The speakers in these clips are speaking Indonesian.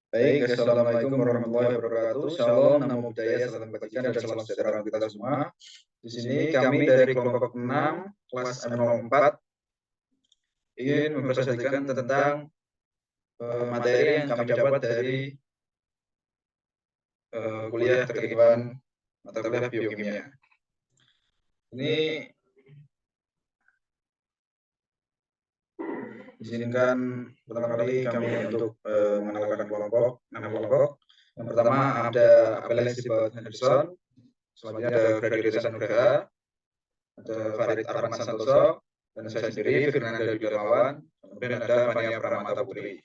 Baik, assalamualaikum warahmatullahi wabarakatuh. Shalom, namo buddhaya, salam kebajikan dan salam sejahtera untuk kita semua. Di sini kami dari kelompok 6 kelas 04 ingin mempresentasikan tentang materi yang kami dapat dari kuliah keilmuan mata kuliah biokimia. Ini izinkan pertama kali kami untuk mengenalkan kelompok, nama kelompok. Yang pertama ada Apelens Sibat Henderson, selanjutnya ada Grady Nugraha, ada Farid Arman Santoso, dan saya sendiri Firnanda Widarmawan, kemudian ada Fania Pramata Putri.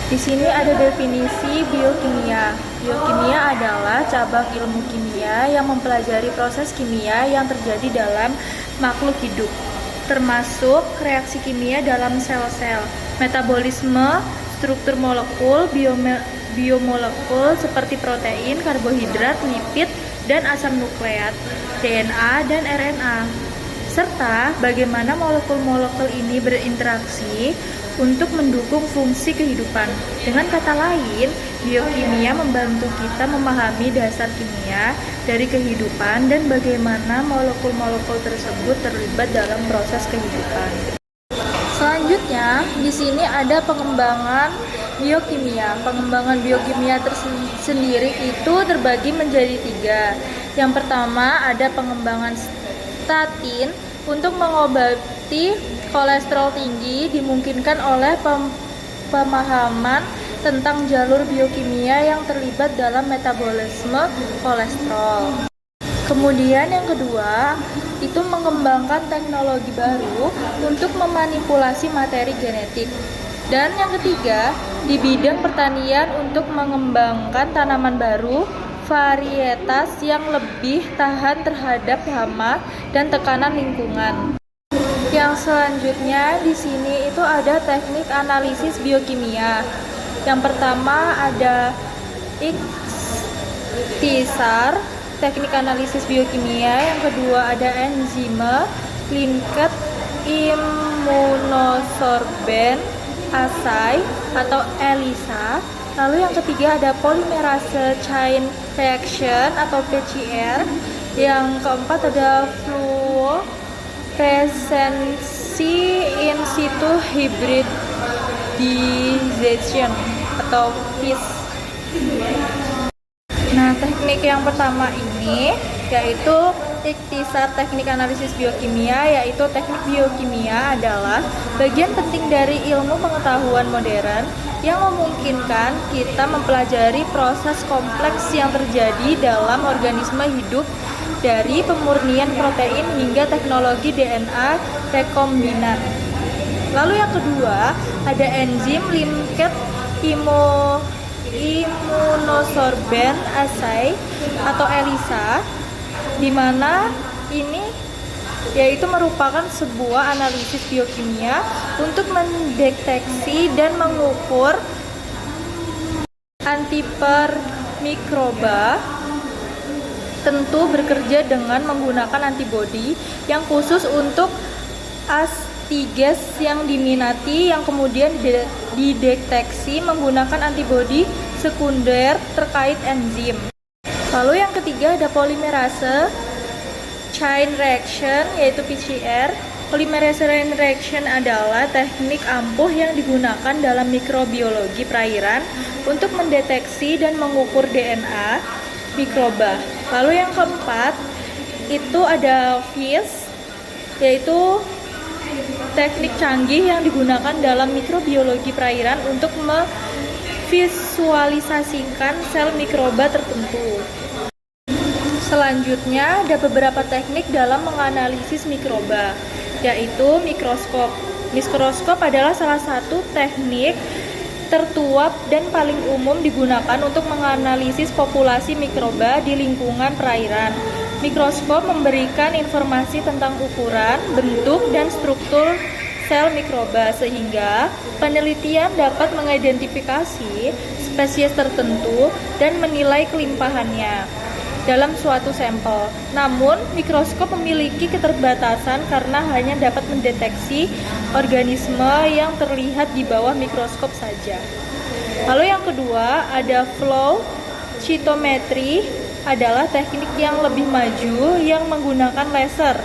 Di sini ada definisi biokimia. Biokimia adalah cabang ilmu kimia yang mempelajari proses kimia yang terjadi dalam makhluk hidup, termasuk reaksi kimia dalam sel-sel, metabolisme, struktur molekul, biomolekul seperti protein, karbohidrat, lipid, dan asam nukleat, DNA, dan RNA, serta bagaimana molekul-molekul ini berinteraksi untuk mendukung fungsi kehidupan. Dengan kata lain, biokimia membantu kita memahami dasar kimia dari kehidupan dan bagaimana molekul-molekul tersebut terlibat dalam proses kehidupan. Selanjutnya, di sini ada pengembangan biokimia. Pengembangan biokimia sendiri itu terbagi menjadi 3. Yang pertama ada pengembangan statin untuk mengobati kolesterol tinggi, dimungkinkan oleh pemahaman tentang jalur biokimia yang terlibat dalam metabolisme kolesterol. Kemudian yang kedua, itu mengembangkan teknologi baru untuk memanipulasi materi genetik. Dan yang ketiga, di bidang pertanian untuk mengembangkan tanaman baru, varietas yang lebih tahan terhadap hama dan tekanan lingkungan. Yang selanjutnya di sini itu ada teknik analisis biokimia. Yang pertama ada ikhtisar, teknik analisis biokimia. Yang kedua ada enzima, linked immunosorbent assay atau ELISA. Lalu yang ketiga ada polymerase chain reaction atau PCR. Yang keempat ada fluorescensi in situ hybridization atau FIS. Nah, teknik yang pertama ini yaitu ikhtisar teknik analisis biokimia, yaitu teknik biokimia adalah bagian penting dari ilmu pengetahuan modern yang memungkinkan kita mempelajari proses kompleks yang terjadi dalam organisme hidup, dari pemurnian protein hingga teknologi DNA rekombinan. Lalu yang kedua ada enzim linked immunosorbent assay atau ELISA, di mana ini yaitu merupakan sebuah analisis biokimia untuk mendeteksi dan mengukur antiper mikroba, tentu bekerja dengan menggunakan antibodi yang khusus untuk asparagus yang diminati, yang kemudian dideteksi menggunakan antibodi sekunder terkait enzim. Lalu yang ketiga ada polymerase chain reaction, yaitu PCR. Polymerase chain reaction adalah teknik ampuh yang digunakan dalam mikrobiologi perairan untuk mendeteksi dan mengukur DNA mikroba. Lalu yang keempat itu ada FIS, yaitu teknik canggih yang digunakan dalam mikrobiologi perairan untuk memvisualisasikan sel mikroba tertentu. Selanjutnya ada beberapa teknik dalam menganalisis mikroba, yaitu mikroskop. Mikroskop adalah salah satu teknik tertua dan paling umum digunakan untuk menganalisis populasi mikroba di lingkungan perairan. Mikroskop memberikan informasi tentang ukuran, bentuk, dan struktur sel mikroba sehingga penelitian dapat mengidentifikasi spesies tertentu dan menilai kelimpahannya dalam suatu sampel. Namun, mikroskop memiliki keterbatasan karena hanya dapat mendeteksi organisme yang terlihat di bawah mikroskop saja. Lalu yang kedua ada flow cytometry, adalah teknik yang lebih maju yang menggunakan laser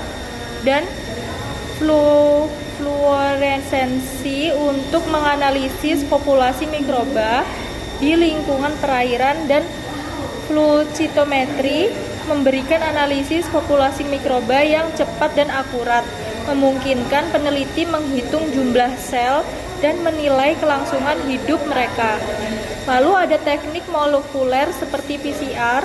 dan fluoresensi untuk menganalisis populasi mikroba di lingkungan perairan, dan flow cytometry memberikan analisis populasi mikroba yang cepat dan akurat, memungkinkan peneliti menghitung jumlah sel dan menilai kelangsungan hidup mereka. Lalu ada teknik molekuler seperti PCR,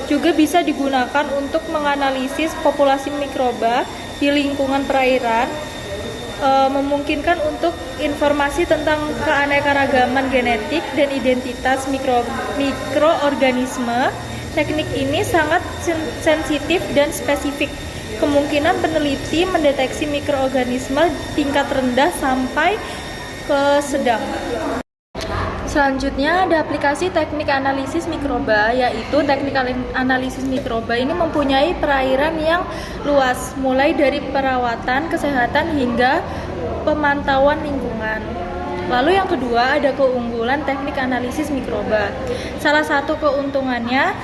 juga bisa digunakan untuk menganalisis populasi mikroba di lingkungan perairan, memungkinkan untuk informasi tentang keanekaragaman genetik dan identitas mikroorganisme. Teknik ini sangat sensitif dan spesifik. Kemungkinan peneliti mendeteksi mikroorganisme tingkat rendah sampai ke sedang. Selanjutnya ada aplikasi teknik analisis mikroba, yaitu teknik analisis mikroba ini mempunyai perairan yang luas, mulai dari perawatan kesehatan hingga pemantauan lingkungan. Lalu yang kedua ada keunggulan teknik analisis mikroba. Salah satu keuntungannya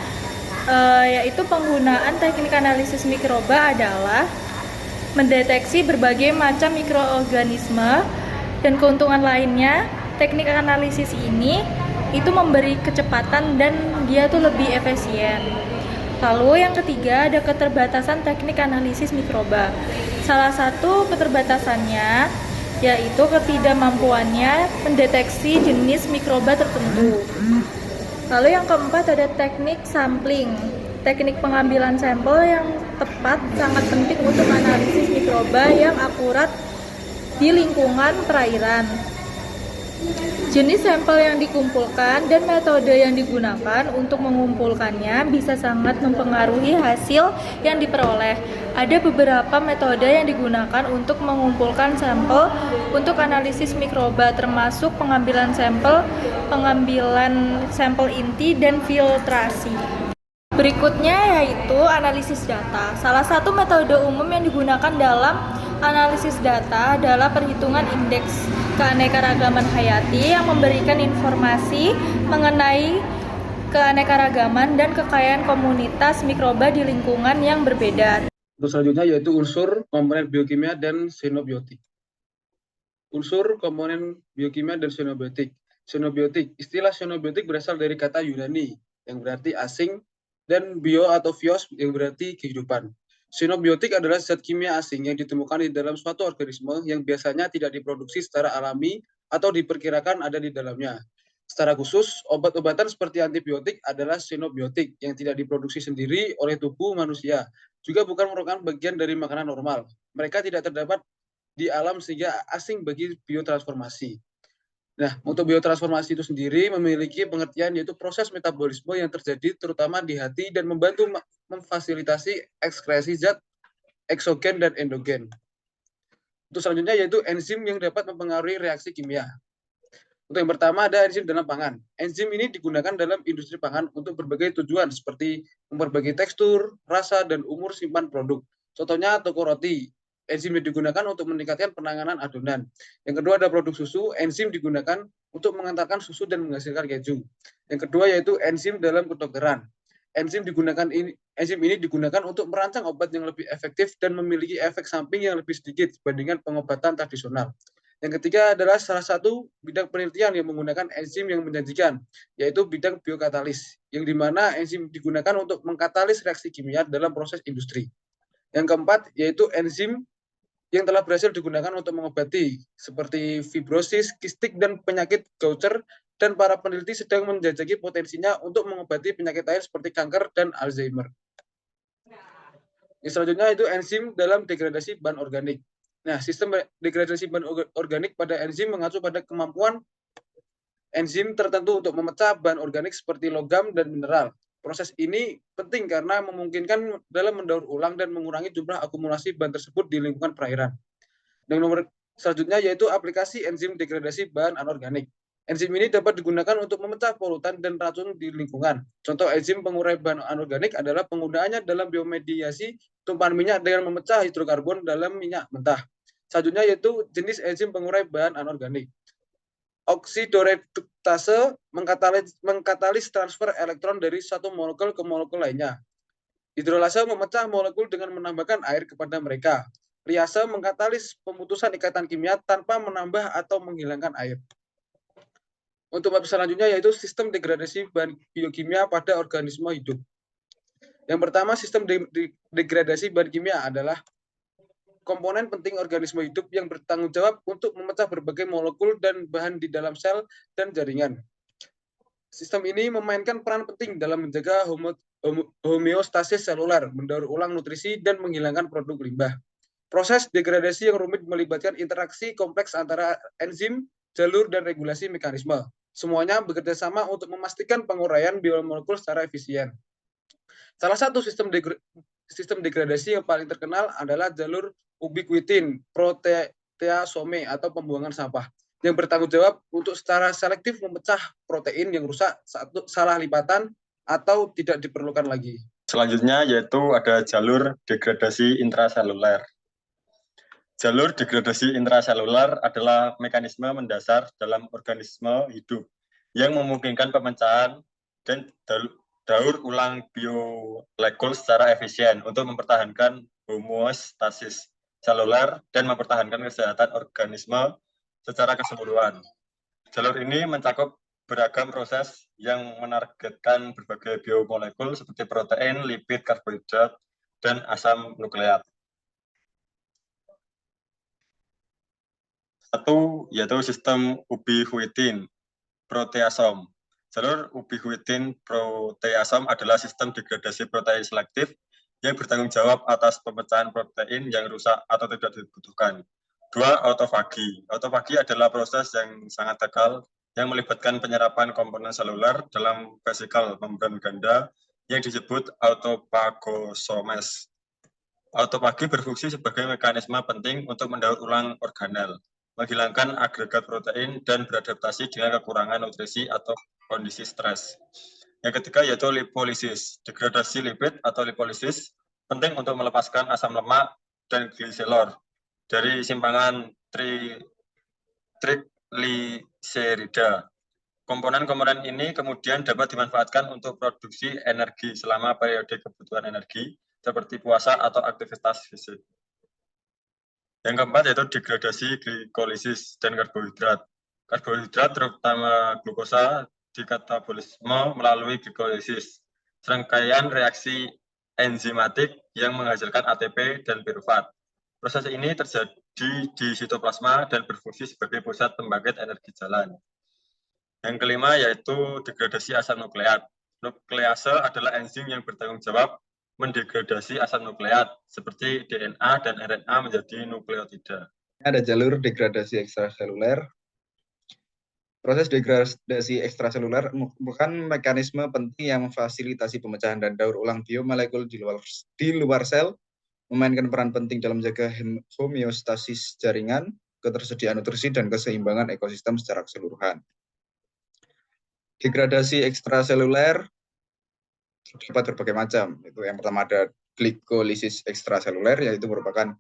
yaitu penggunaan teknik analisis mikroba adalah mendeteksi berbagai macam mikroorganisme, dan keuntungan lainnya teknik analisis ini itu memberi kecepatan dan dia tuh lebih efisien. Lalu yang ketiga ada keterbatasan teknik analisis mikroba. Salah satu keterbatasannya yaitu ketidakmampuannya mendeteksi jenis mikroba tertentu. Lalu yang keempat ada teknik sampling. Teknik pengambilan sampel yang tepat sangat penting untuk analisis mikroba yang akurat di lingkungan perairan. Jenis sampel yang dikumpulkan dan metode yang digunakan untuk mengumpulkannya bisa sangat mempengaruhi hasil yang diperoleh. Ada beberapa metode yang digunakan untuk mengumpulkan sampel untuk analisis mikroba, termasuk pengambilan sampel inti, dan filtrasi. Berikutnya yaitu analisis data. Salah satu metode umum yang digunakan dalam analisis data adalah perhitungan indeks keanekaragaman hayati yang memberikan informasi mengenai keanekaragaman dan kekayaan komunitas mikroba di lingkungan yang berbeda. Untuk selanjutnya yaitu unsur, komponen biokimia, dan xenobiotik. Unsur, komponen biokimia, dan xenobiotik. Xenobiotik, istilah xenobiotik berasal dari kata Yunani yang berarti asing, dan bio atau bios yang berarti kehidupan. Xenobiotik adalah zat kimia asing yang ditemukan di dalam suatu organisme yang biasanya tidak diproduksi secara alami atau diperkirakan ada di dalamnya. Secara khusus, obat-obatan seperti antibiotik adalah xenobiotik yang tidak diproduksi sendiri oleh tubuh manusia, juga bukan merupakan bagian dari makanan normal. Mereka tidak terdapat di alam sehingga asing bagi biotransformasi. Nah, untuk biotransformasi itu sendiri memiliki pengertian yaitu proses metabolisme yang terjadi terutama di hati dan membantu memfasilitasi ekskresi zat eksogen dan endogen. Untuk selanjutnya yaitu enzim yang dapat mempengaruhi reaksi kimia. Untuk yang pertama ada enzim dalam pangan. Enzim ini digunakan dalam industri pangan untuk berbagai tujuan seperti memperbaiki tekstur, rasa, dan umur simpan produk. Contohnya toko roti. Enzim digunakan untuk meningkatkan penanganan adonan. Yang kedua ada produk susu. Enzim digunakan untuk mengantarkan susu dan menghasilkan keju. Yang kedua yaitu enzim dalam kedokteran. Enzim ini digunakan untuk merancang obat yang lebih efektif dan memiliki efek samping yang lebih sedikit dibandingkan pengobatan tradisional. Yang ketiga adalah salah satu bidang penelitian yang menggunakan enzim yang menjanjikan, yaitu bidang biokatalis, yang dimana enzim digunakan untuk mengkatalis reaksi kimia dalam proses industri. Yang keempat yaitu enzim yang telah berhasil digunakan untuk mengobati seperti fibrosis, kistik, dan penyakit Gaucher, dan para peneliti sedang menjajaki potensinya untuk mengobati penyakit lain seperti kanker dan Alzheimer. Yang selanjutnya itu enzim dalam degradasi bahan organik. Nah, sistem degradasi bahan organik pada enzim mengacu pada kemampuan enzim tertentu untuk memecah bahan organik seperti logam dan mineral. Proses ini penting karena memungkinkan dalam mendaur ulang dan mengurangi jumlah akumulasi bahan tersebut di lingkungan perairan. Dan nomor selanjutnya yaitu aplikasi enzim degradasi bahan anorganik. Enzim ini dapat digunakan untuk memecah polutan dan racun di lingkungan. Contoh enzim pengurai bahan anorganik adalah penggunaannya dalam biomediasi tumpahan minyak dengan memecah hidrokarbon dalam minyak mentah. Selanjutnya yaitu jenis enzim pengurai bahan anorganik. Oksidoreduktase mengkatalis transfer elektron dari satu molekul ke molekul lainnya. Hidrolase memecah molekul dengan menambahkan air kepada mereka. Liase mengkatalis pemutusan ikatan kimia tanpa menambah atau menghilangkan air. Untuk bab selanjutnya yaitu sistem degradasi bahan biokimia pada organisme hidup. Yang pertama, sistem degradasi bahan kimia adalah komponen penting organisme hidup yang bertanggung jawab untuk memecah berbagai molekul dan bahan di dalam sel dan jaringan. Sistem ini memainkan peran penting dalam menjaga homeostasis seluler, mendaur ulang nutrisi, dan menghilangkan produk limbah. Proses degradasi yang rumit melibatkan interaksi kompleks antara enzim, jalur, dan regulasi mekanisme. Semuanya bekerja sama untuk memastikan penguraian biomolekul secara efisien. Salah satu sistem degradasi yang paling terkenal adalah jalur ubiquitin proteasome atau pembuangan sampah, yang bertanggung jawab untuk secara selektif memecah protein yang rusak saat salah lipatan atau tidak diperlukan lagi. Selanjutnya yaitu ada jalur degradasi intraseluler. Jalur degradasi intraseluler adalah mekanisme mendasar dalam organisme hidup yang memungkinkan pemecahan dan daur ulang biomolekul secara efisien untuk mempertahankan homeostasis seluler dan mempertahankan kesehatan organisme secara keseluruhan. Jalur ini mencakup beragam proses yang menargetkan berbagai biomolekul seperti protein, lipid, karbohidrat, dan asam nukleat. Satu yaitu sistem ubiquitin proteasome. Jalur ubiquitin proteasome adalah sistem degradasi protein selektif yang bertanggung jawab atas pemecahan protein yang rusak atau tidak dibutuhkan. Dua, autofagi. Autofagi adalah proses yang sangat kekal yang melibatkan penyerapan komponen seluler dalam vesikel membran ganda yang disebut autofagosomes. Autofagi berfungsi sebagai mekanisme penting untuk mendaur ulang organel, menghilangkan agregat protein, dan beradaptasi dengan kekurangan nutrisi atau kondisi stres. Yang ketiga yaitu lipolisis. Degradasi lipid atau lipolisis penting untuk melepaskan asam lemak dan gliserol dari simpangan trigliserida. Komponen-komponen ini kemudian dapat dimanfaatkan untuk produksi energi selama periode kebutuhan energi seperti puasa atau aktivitas fisik. Yang keempat yaitu degradasi glikolisis dan karbohidrat. Karbohidrat terutama glukosa dikatabolisme melalui glikolisis, serangkaian reaksi enzimatik yang menghasilkan ATP dan pirufat. Proses ini terjadi di sitoplasma dan berfungsi sebagai pusat pembangkit energi jalan. Yang kelima yaitu degradasi asam nukleat. Nuklease adalah enzim yang bertanggung jawab mendegradasi asam nukleat seperti DNA dan RNA menjadi nukleotida. Ada jalur degradasi ekstraseluler. Proses degradasi ekstraseluler merupakan mekanisme penting yang memfasilitasi pemecahan dan daur ulang biomolekul di luar sel, memainkan peran penting dalam menjaga homeostasis jaringan, ketersediaan nutrisi, dan keseimbangan ekosistem secara keseluruhan. Degradasi ekstraseluler dapat berbagai macam. Itu yang pertama ada glikolisis ekstraseluler, yaitu merupakan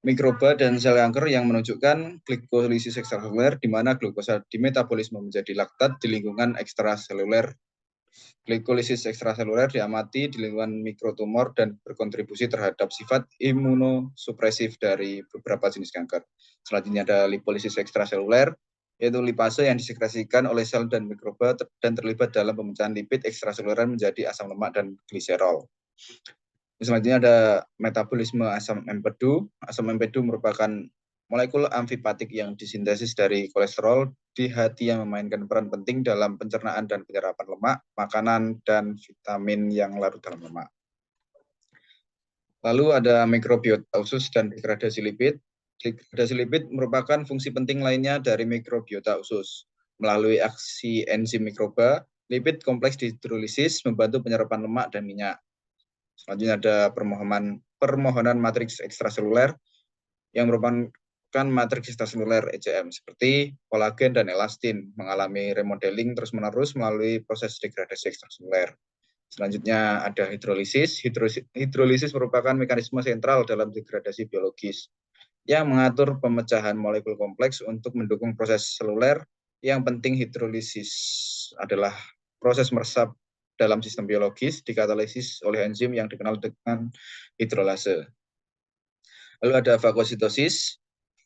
mikroba dan sel kanker yang menunjukkan glikolisis ekstraseluler di mana glukosa dimetabolisme menjadi laktat di lingkungan ekstraseluler. Glikolisis ekstraseluler diamati di lingkungan mikrotumor dan berkontribusi terhadap sifat imunosupresif dari beberapa jenis kanker. Selanjutnya ada lipolisis ekstraseluler, yaitu lipase yang disekresikan oleh sel dan mikroba dan terlibat dalam pemecahan lipid ekstraseluler menjadi asam lemak dan gliserol. Selanjutnya ada metabolisme asam empedu. Asam empedu merupakan molekul amfipatik yang disintesis dari kolesterol di hati yang memainkan peran penting dalam pencernaan dan penyerapan lemak, makanan, dan vitamin yang larut dalam lemak. Lalu ada mikrobiota usus dan degradasi lipid. Degradasi lipid merupakan fungsi penting lainnya dari mikrobiota usus. Melalui aksi enzim mikroba, lipid kompleks dihidrolisis membantu penyerapan lemak dan minyak. Selanjutnya ada permohonan matriks ekstraseluler yang merupakan matriks ekstraseluler ECM seperti kolagen dan elastin mengalami remodeling terus-menerus melalui proses degradasi ekstraseluler. Selanjutnya ada hidrolisis. Hidrolisis merupakan mekanisme sentral dalam degradasi biologis yang mengatur pemecahan molekul kompleks untuk mendukung proses seluler Yang penting hidrolisis adalah proses meresap dalam sistem biologis dikatalisis oleh enzim yang dikenal dengan hidrolase. Lalu ada fagositosis.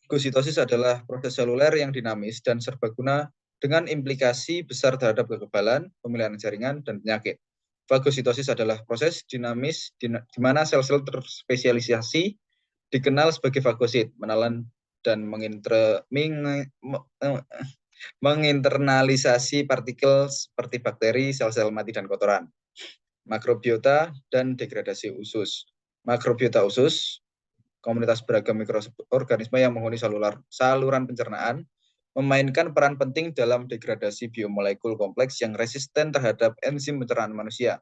Fagositosis adalah proses seluler yang dinamis dan serbaguna dengan implikasi besar terhadap kekebalan, pemilihan jaringan, dan penyakit. Fagositosis adalah proses dinamis di mana sel-sel terspesialisasi dikenal sebagai fagosit, menelan dan menginternalisasi partikel seperti bakteri, sel-sel mati, dan kotoran. Makrobiota dan degradasi usus. Makrobiota usus, komunitas beragam mikroorganisme yang menghuni saluran pencernaan, memainkan peran penting dalam degradasi biomolekul kompleks yang resisten terhadap enzim pencernaan manusia.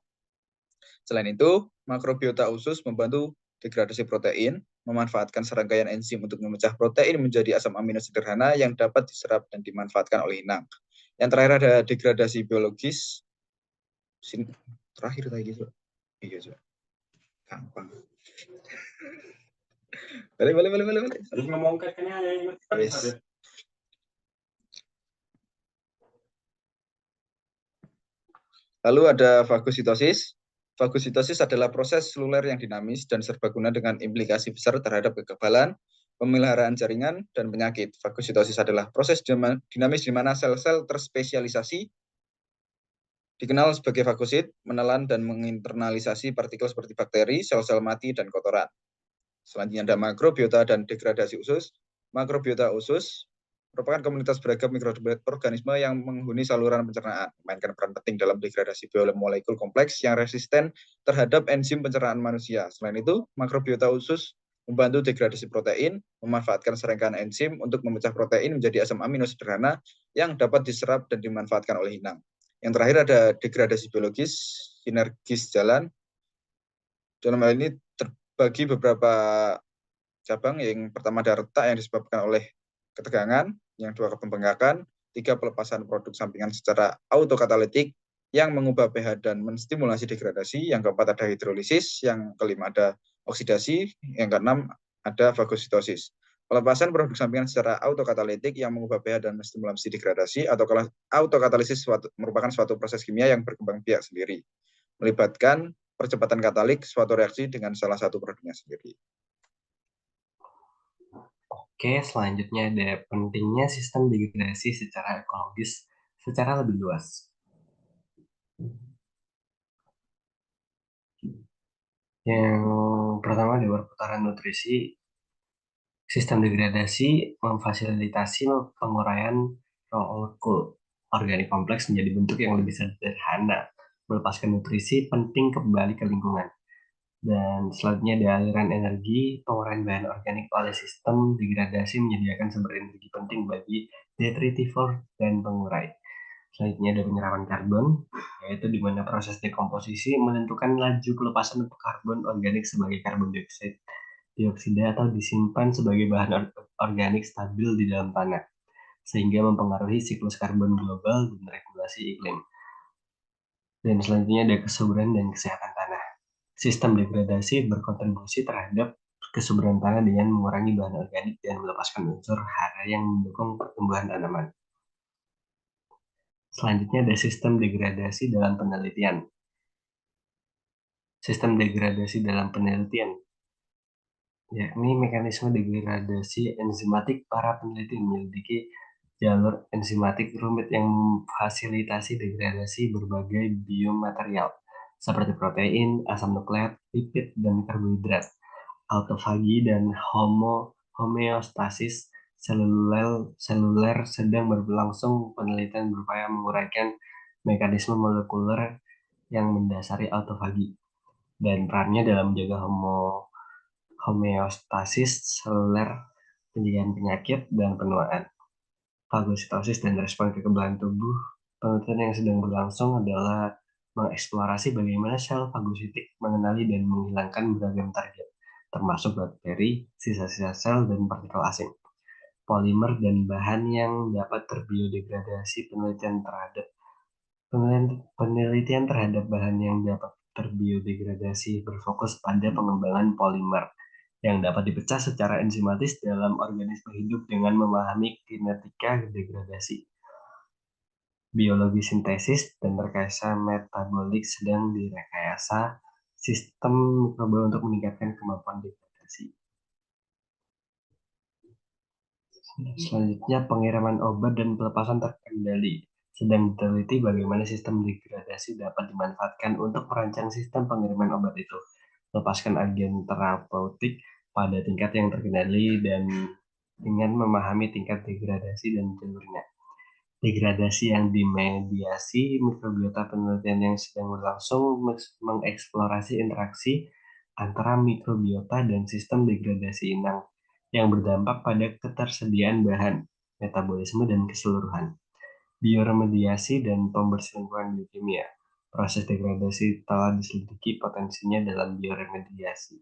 Selain itu, makrobiota usus membantu degradasi protein, memanfaatkan serangkaian enzim untuk memecah protein menjadi asam amino sederhana yang dapat diserap dan dimanfaatkan oleh inang. Yang terakhir ada degradasi biologis. Terakhir tadi gitu. Iya, gampang. Balik. Terus ngomong kayaknya Lalu ada fagositosis. Fagositosis adalah proses seluler yang dinamis dan serbaguna dengan implikasi besar terhadap kekebalan, pemeliharaan jaringan, dan penyakit. Fagositosis adalah proses dinamis di mana sel-sel terspesialisasi dikenal sebagai fagosit, menelan dan menginternalisasi partikel seperti bakteri, sel-sel mati, dan kotoran. Selanjutnya ada makrobiota dan degradasi usus. Makrobiota usus merupakan komunitas beragam mikroorganisme yang menghuni saluran pencernaan, memainkan peran penting dalam degradasi biomolekul kompleks yang resisten terhadap enzim pencernaan manusia. Selain itu, makrobiota usus membantu degradasi protein, memanfaatkan serangkaian enzim untuk memecah protein menjadi asam amino sederhana yang dapat diserap dan dimanfaatkan oleh inang. Yang terakhir ada degradasi biologis, sinergis jalan. Dalam hal ini terbagi beberapa cabang. Yang pertama ada retak yang disebabkan oleh ketegangan, yang kedua kepembengkakan, tiga pelepasan produk sampingan secara autokatalitik yang mengubah pH dan menstimulasi degradasi, yang keempat ada hidrolisis, yang kelima ada oksidasi, yang keenam ada fagositosis. Pelepasan produk sampingan secara autokatalitik yang mengubah pH dan menstimulasi degradasi atau autokatalisis merupakan suatu proses kimia yang berkembang biak sendiri, melibatkan percepatan katalik suatu reaksi dengan salah satu produknya sendiri. Oke, selanjutnya ada pentingnya sistem degradasi secara ekologis secara lebih luas. Yang pertama di perputaran nutrisi, sistem degradasi memfasilitasi penguraian molekul organik kompleks menjadi bentuk yang lebih sederhana, melepaskan nutrisi penting kembali ke lingkungan. Dan selanjutnya ada aliran energi, penguraian bahan organik oleh sistem degradasi menyediakan sumber energi penting bagi detritivor dan pengurai. Selanjutnya ada penyerapan karbon, yaitu di mana proses dekomposisi menentukan laju pelepasan karbon organik sebagai karbon dioksida atau disimpan sebagai bahan organik stabil di dalam tanah, sehingga mempengaruhi siklus karbon global dan regulasi iklim. Dan selanjutnya ada kesuburan dan kesehatan tanah. Sistem degradasi berkontribusi terhadap kesuburan tanah dengan mengurangi bahan organik dan melepaskan unsur hara yang mendukung pertumbuhan tanaman. Selanjutnya ada sistem degradasi dalam penelitian. Sistem degradasi dalam penelitian, yakni mekanisme degradasi enzimatik. Para peneliti menyelidiki jalur enzimatik rumit yang memfasilitasi degradasi berbagai biomaterial, seperti protein, asam nukleat, lipid, dan karbohidrat. Autofagi dan homeostasis seluler sedang berlangsung. Penelitian berupaya menguraikan mekanisme molekuler yang mendasari autofagi dan perannya dalam menjaga homeostasis seluler, pencegahan penyakit, dan penuaan. Fagositosis dan respon kekebalan tubuh. Penelitian yang sedang berlangsung adalah mengeksplorasi bagaimana sel fagositik mengenali dan menghilangkan beragam target, termasuk bakteri, sisa-sisa sel, dan partikel asing, polimer, dan bahan yang dapat terbiodegradasi. Penelitian terhadap bahan yang dapat terbiodegradasi berfokus pada pengembangan polimer yang dapat dipecah secara enzimatis dalam organisme hidup dengan memahami kinetika degradasi. biologi sintesis dan rekayasa metabolik sedang direkayasa sistem mikroba untuk meningkatkan kemampuan degradasi. Selanjutnya, pengiriman obat dan pelepasan terkendali. Sedang diteliti bagaimana sistem degradasi dapat dimanfaatkan untuk merancang sistem pengiriman obat itu, melepaskan agen terapeutik pada tingkat yang terkendali dan dengan memahami tingkat degradasi dan jalurnya. Degradasi yang dimediasi mikrobiota. Penelitian yang sedang berlangsung mengeksplorasi interaksi antara mikrobiota dan sistem degradasi inang yang berdampak pada ketersediaan bahan, metabolisme, dan keseluruhan. Bioremediasi dan pembersihan lingkungan biokimia. Proses degradasi telah diselidiki potensinya dalam bioremediasi,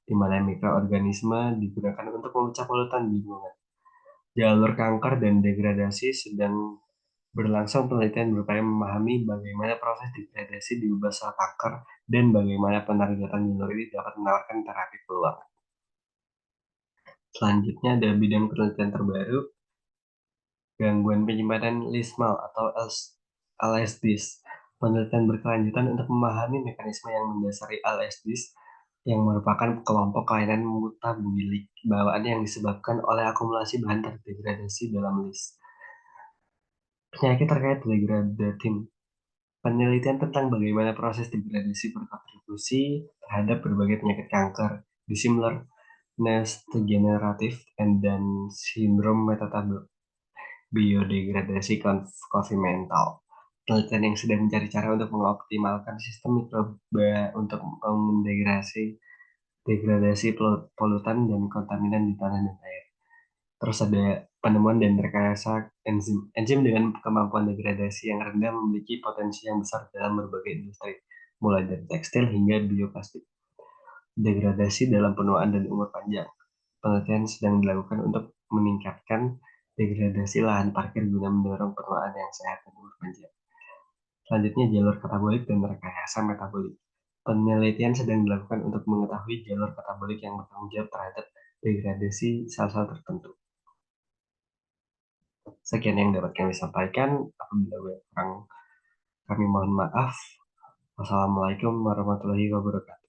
di mana mikroorganisme digunakan untuk memecah polutan lingkungan. Jalur kanker dan degradasi sedang berlangsung penelitian berupaya memahami bagaimana proses degradasi diubah sel kanker dan bagaimana penargetan jalur ini dapat menawarkan terapi peluang. Selanjutnya ada bidang penelitian terbaru, gangguan penyimpanan lismal atau LSDs. Penelitian berkelanjutan untuk memahami mekanisme yang mendasari LSDs yang merupakan kelompok kelainan mutabolik bawaan yang disebabkan oleh akumulasi bahan terdegradasi dalam list. Penyakit terkait degradatin. Penelitian tentang bagaimana proses degradasi berkontribusi terhadap berbagai penyakit kanker, dissimilar, neurodegeneratif, dan sindrom metatabel. Biodegradasi konvensional. Penelitian yang sedang mencari cara untuk mengoptimalkan sistem mikroba untuk degradasi polutan dan kontaminan di tanah dan air. Terus ada penemuan dan rekayasa enzim. Enzim dengan kemampuan degradasi yang rendah memiliki potensi yang besar dalam berbagai industri, mulai dari tekstil hingga bioplastik. Degradasi dalam penuaan dan umur panjang. Penelitian sedang dilakukan untuk meningkatkan degradasi lahan parkir guna mendorong penuaan yang sehat dan umur panjang. Selanjutnya, jalur katabolik dan rekayasa metabolik. Penelitian sedang dilakukan untuk mengetahui jalur katabolik yang bertanggung jawab terhadap degradasi sel-sel tertentu. Sekian yang dapat kami sampaikan. Apabila kurang, kami mohon maaf. Wassalamualaikum warahmatullahi wabarakatuh.